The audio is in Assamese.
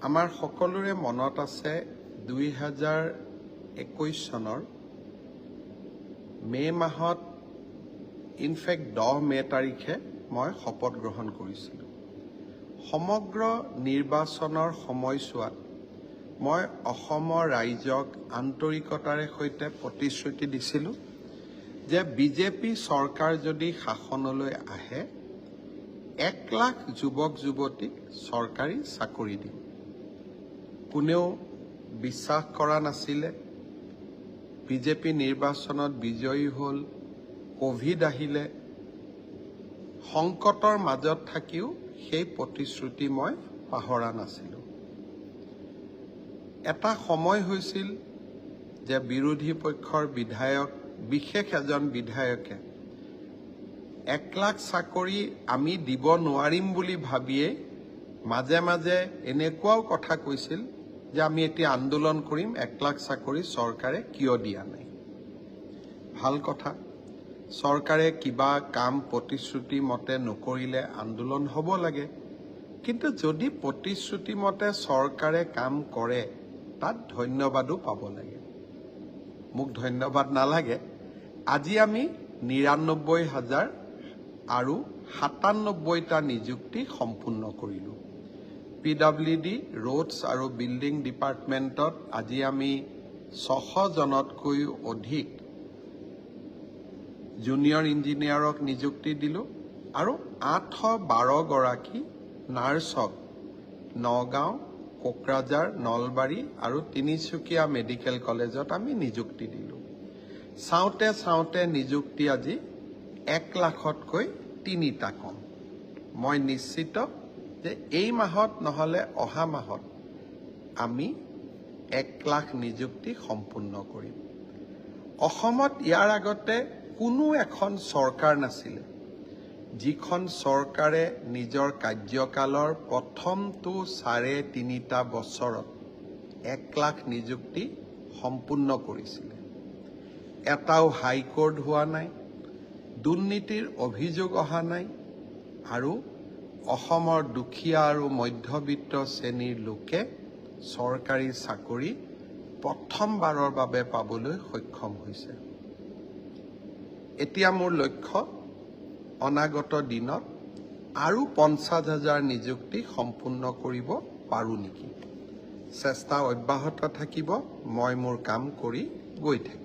আমাৰ সকলোৰে মনত আছে 2021 চনৰ মে মাহত ইনফেক্ট 10 মে তাৰিখে মই শপত গ্ৰহণ কৰিছিলোঁ। সমগ্ৰ নিৰ্বাচনৰ সময়ছোৱাত মই অসমৰ ৰাইজক আন্তৰিকতাৰে সৈতে প্ৰতিশ্ৰুতি দিছিলোঁ যে বিজেপি চৰকাৰ যদি শাসনলৈ আহে 1 লাখ যুৱক যুৱতীক চৰকাৰী চাকৰি দিম। কোনেও বিশ্বাস কৰা নাছিলে। বিজেপি নিৰ্বাচনত বিজয়ী হ'ল, কোভিড আহিলে, সংকটৰ মাজত থাকিও সেই প্ৰতিশ্ৰুতি মই পাহৰা নাছিলোঁ। এটা সময় হৈছিল যে বিৰোধী পক্ষৰ বিধায়ক, বিশেষ এজন বিধায়কে 1 লাখ চাকৰি আমি দিব নোৱাৰিম বুলি ভাবিয়ে মাজে মাজে এনেকুৱাও কথা কৈছিল যে আমি এতিয়া আন্দোলন কৰিম, 1 লাখ চাকৰি চৰকাৰে কিয় দিয়া নাই। ভাল কথা, চৰকাৰে কিবা কাম প্ৰতিশ্ৰুতি মতে নকৰিলে আন্দোলন হ'ব লাগে, কিন্তু যদি প্ৰতিশ্ৰুতি মতে চৰকাৰে কাম কৰে তাত ধন্যবাদো পাব লাগে। মোক ধন্যবাদ নালাগে। আজি আমি ৯৯,০০০ আৰু ৯৭টা নিযুক্তি সম্পূৰ্ণ কৰিলোঁ। PWD ৰোডছ আৰু বিল্ডিং ডিপাৰ্টমেণ্টত আজি আমি ৬০০ জনতকৈও অধিক জুনিয়ৰ ইঞ্জিনিয়াৰক নিযুক্তি দিলোঁ আৰু ৮১২ গৰাকী নাৰ্ছক নগাঁও, কোকৰাঝাৰ, নলবাৰী আৰু তিনিচুকীয়া মেডিকেল কলেজত আমি নিযুক্তি দিলোঁ। চাওঁতে চাওঁতে নিযুক্তি আজি 1 লাখতকৈ 3টা কম। মই নিশ্চিত যে এই মাহত নহ'লে অহা মাহত আমি 1 লাখ নিযুক্তি সম্পূৰ্ণ কৰিম। অসমত ইয়াৰ আগতে কোনো এখন চৰকাৰ নাছিলে যিখন চৰকাৰে নিজৰ কাৰ্যকালৰ প্ৰথমটো 3.5 বছৰত 1 লাখ নিযুক্তি সম্পূৰ্ণ কৰিছিলে। এটাও হাইকোৰ্ট হোৱা নাই, দুৰ্নীতিৰ অভিযোগ অহা নাই আৰু অসমৰ দুখীয়া আৰু মধ্যবিত্ত শ্ৰেণীৰ লোকে চৰকাৰী চাকৰি প্ৰথমবাৰৰ বাবে পাবলৈ সক্ষম হৈছে। এতিয়া মোৰ লক্ষ্য অনাগত দিনত আৰু 50,000 নিযুক্তি সম্পূৰ্ণ কৰিব পাৰোঁ নেকি। চেষ্টা অব্যাহত থাকিব। মই মোৰ কাম কৰি গৈ থাকিম।